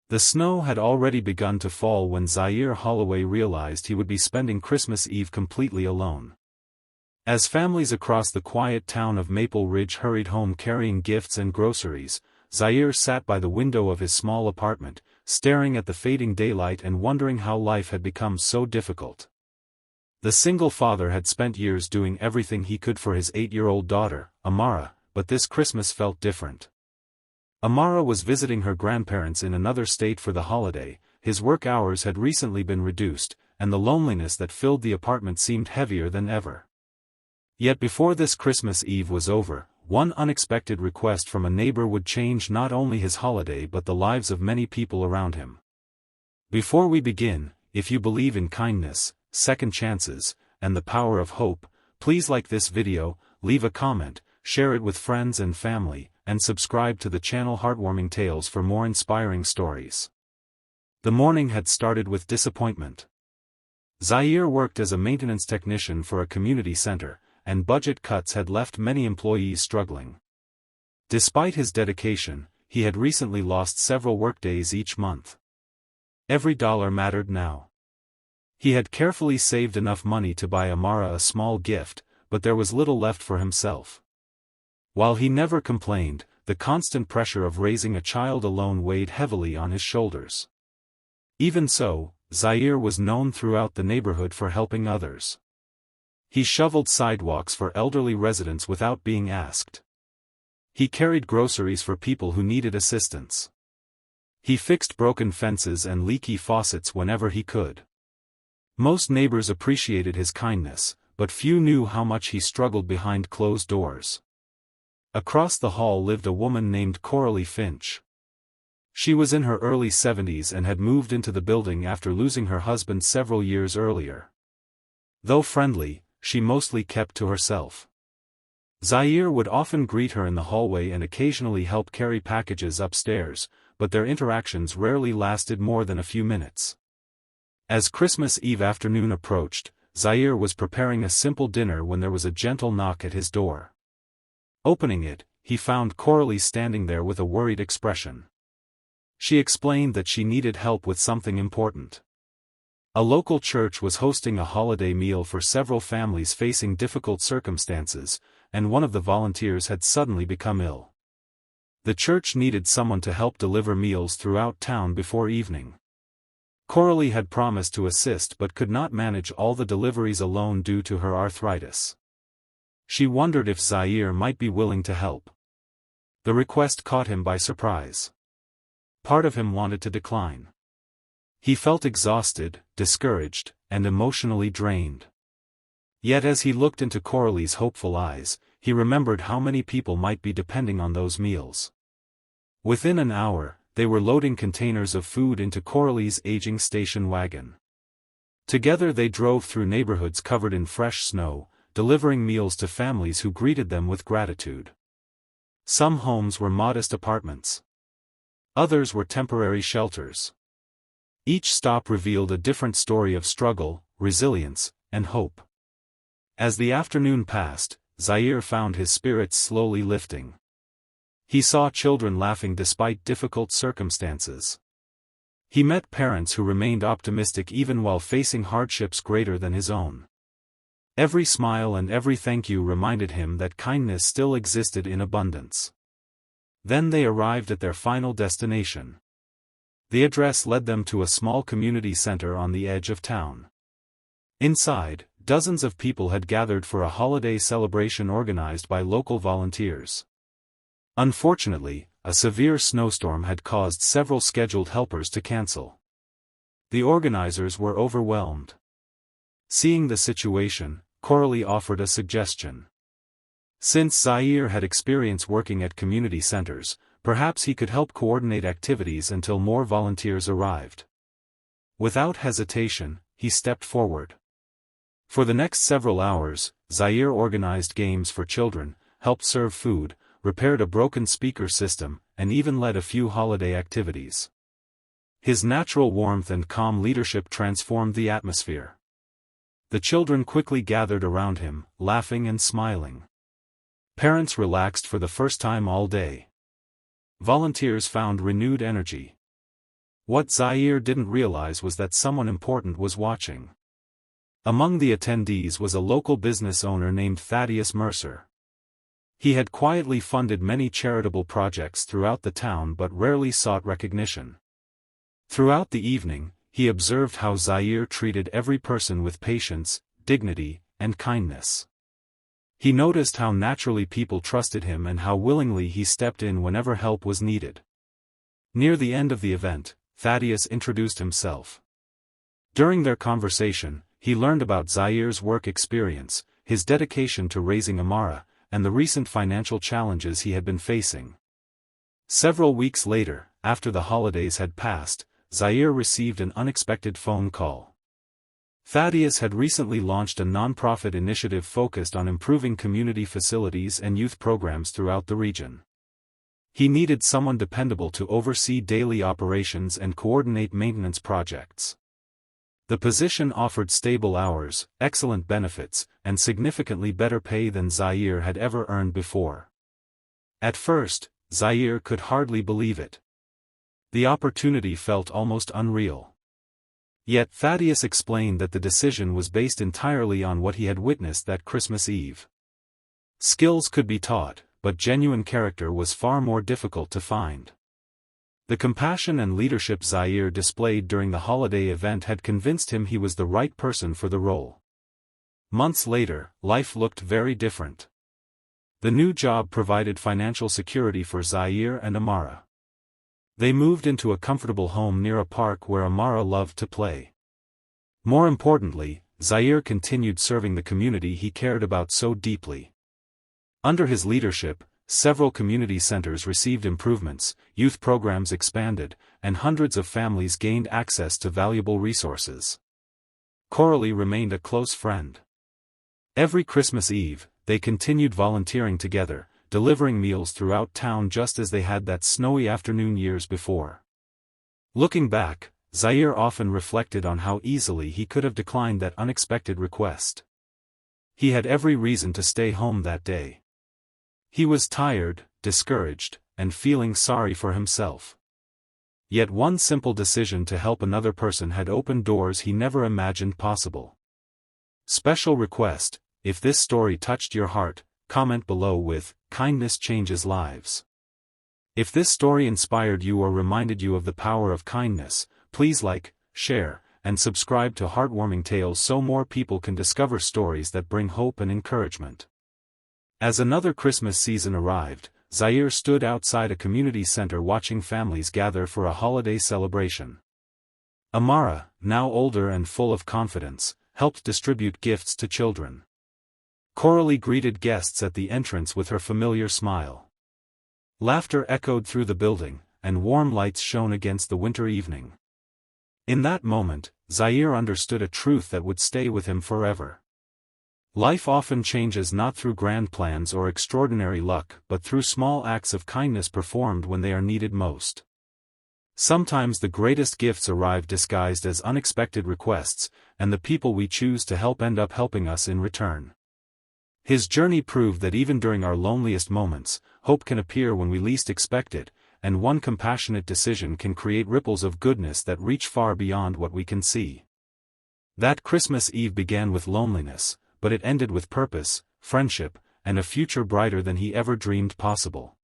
The snow had already begun to fall when Zaire Holloway realized he would be spending Christmas Eve completely alone. As families across the quiet town of Maple Ridge hurried home carrying gifts and groceries, Zaire sat by the window of his small apartment, staring at the fading daylight and wondering how life had become so difficult. The single father had spent years doing everything he could for his 8-year-old daughter, Amara, but this Christmas felt different. Amara was visiting her grandparents in another state for the holiday, his work hours had recently been reduced, and the loneliness that filled the apartment seemed heavier than ever. Yet before this Christmas Eve was over, one unexpected request from a neighbor would change not only his holiday but the lives of many people around him. Before we begin, if you believe in kindness, second chances, and the power of hope, please like this video, leave a comment, share it with friends and family, and subscribe to the channel Heartwarming Tales for more inspiring stories. The morning had started with disappointment. Zaire worked as a maintenance technician for a community center, and budget cuts had left many employees struggling. Despite his dedication, he had recently lost several workdays each month. Every dollar mattered now. He had carefully saved enough money to buy Amara a small gift, but there was little left for himself. While he never complained, the constant pressure of raising a child alone weighed heavily on his shoulders. Even so, Zaire was known throughout the neighborhood for helping others. He shoveled sidewalks for elderly residents without being asked. He carried groceries for people who needed assistance. He fixed broken fences and leaky faucets whenever he could. Most neighbors appreciated his kindness, but few knew how much he struggled behind closed doors. Across the hall lived a woman named Coralie Finch. She was in her early 70s and had moved into the building after losing her husband several years earlier. Though friendly, she mostly kept to herself. Zaire would often greet her in the hallway and occasionally help carry packages upstairs, but their interactions rarely lasted more than a few minutes. As Christmas Eve afternoon approached, Zaire was preparing a simple dinner when there was a gentle knock at his door. Opening it, he found Coralie standing there with a worried expression. She explained that she needed help with something important. A local church was hosting a holiday meal for several families facing difficult circumstances, and one of the volunteers had suddenly become ill. The church needed someone to help deliver meals throughout town before evening. Coralie had promised to assist but could not manage all the deliveries alone due to her arthritis. She wondered if Zaire might be willing to help. The request caught him by surprise. Part of him wanted to decline. He felt exhausted, discouraged, and emotionally drained. Yet as he looked into Coralie's hopeful eyes, he remembered how many people might be depending on those meals. Within an hour, they were loading containers of food into Coralie's aging station wagon. Together they drove through neighborhoods covered in fresh snow, delivering meals to families who greeted them with gratitude. Some homes were modest apartments. Others were temporary shelters. Each stop revealed a different story of struggle, resilience, and hope. As the afternoon passed, Zaire found his spirits slowly lifting. He saw children laughing despite difficult circumstances. He met parents who remained optimistic even while facing hardships greater than his own. Every smile and every thank you reminded him that kindness still existed in abundance. Then they arrived at their final destination. The address led them to a small community center on the edge of town. Inside, dozens of people had gathered for a holiday celebration organized by local volunteers. Unfortunately, a severe snowstorm had caused several scheduled helpers to cancel. The organizers were overwhelmed. Seeing the situation, Coralie offered a suggestion. Since Zaire had experience working at community centers, perhaps he could help coordinate activities until more volunteers arrived. Without hesitation, he stepped forward. For the next several hours, Zaire organized games for children, helped serve food, repaired a broken speaker system, and even led a few holiday activities. His natural warmth and calm leadership transformed the atmosphere. The children quickly gathered around him, laughing and smiling. Parents relaxed for the first time all day. Volunteers found renewed energy. What Zaire didn't realize was that someone important was watching. Among the attendees was a local business owner named Thaddeus Mercer. He had quietly funded many charitable projects throughout the town but rarely sought recognition. Throughout the evening, he observed how Zaire treated every person with patience, dignity, and kindness. He noticed how naturally people trusted him and how willingly he stepped in whenever help was needed. Near the end of the event, Thaddeus introduced himself. During their conversation, he learned about Zaire's work experience, his dedication to raising Amara, and the recent financial challenges he had been facing. Several weeks later, after the holidays had passed, Zaire received an unexpected phone call. Thaddeus had recently launched a non-profit initiative focused on improving community facilities and youth programs throughout the region. He needed someone dependable to oversee daily operations and coordinate maintenance projects. The position offered stable hours, excellent benefits, and significantly better pay than Zaire had ever earned before. At first, Zaire could hardly believe it. The opportunity felt almost unreal. Yet Thaddeus explained that the decision was based entirely on what he had witnessed that Christmas Eve. Skills could be taught, but genuine character was far more difficult to find. The compassion and leadership Zaire displayed during the holiday event had convinced him he was the right person for the role. Months later, life looked very different. The new job provided financial security for Zaire and Amara. They moved into a comfortable home near a park where Amara loved to play. More importantly, Zaire continued serving the community he cared about so deeply. Under his leadership, several community centers received improvements, youth programs expanded, and hundreds of families gained access to valuable resources. Coralie remained a close friend. Every Christmas Eve, they continued volunteering together, delivering meals throughout town just as they had that snowy afternoon years before. Looking back, Zaire often reflected on how easily he could have declined that unexpected request. He had every reason to stay home that day. He was tired, discouraged, and feeling sorry for himself. Yet one simple decision to help another person had opened doors he never imagined possible. Special request: if this story touched your heart, comment below with, "Kindness changes lives." If this story inspired you or reminded you of the power of kindness, please like, share, and subscribe to Heartwarming Tales so more people can discover stories that bring hope and encouragement. As another Christmas season arrived, Zaire stood outside a community center watching families gather for a holiday celebration. Amara, now older and full of confidence, helped distribute gifts to children. Coralie greeted guests at the entrance with her familiar smile. Laughter echoed through the building, and warm lights shone against the winter evening. In that moment, Zaire understood a truth that would stay with him forever. Life often changes not through grand plans or extraordinary luck but through small acts of kindness performed when they are needed most. Sometimes the greatest gifts arrive disguised as unexpected requests, and the people we choose to help end up helping us in return. His journey proved that even during our loneliest moments, hope can appear when we least expect it, and one compassionate decision can create ripples of goodness that reach far beyond what we can see. That Christmas Eve began with loneliness, but it ended with purpose, friendship, and a future brighter than he ever dreamed possible.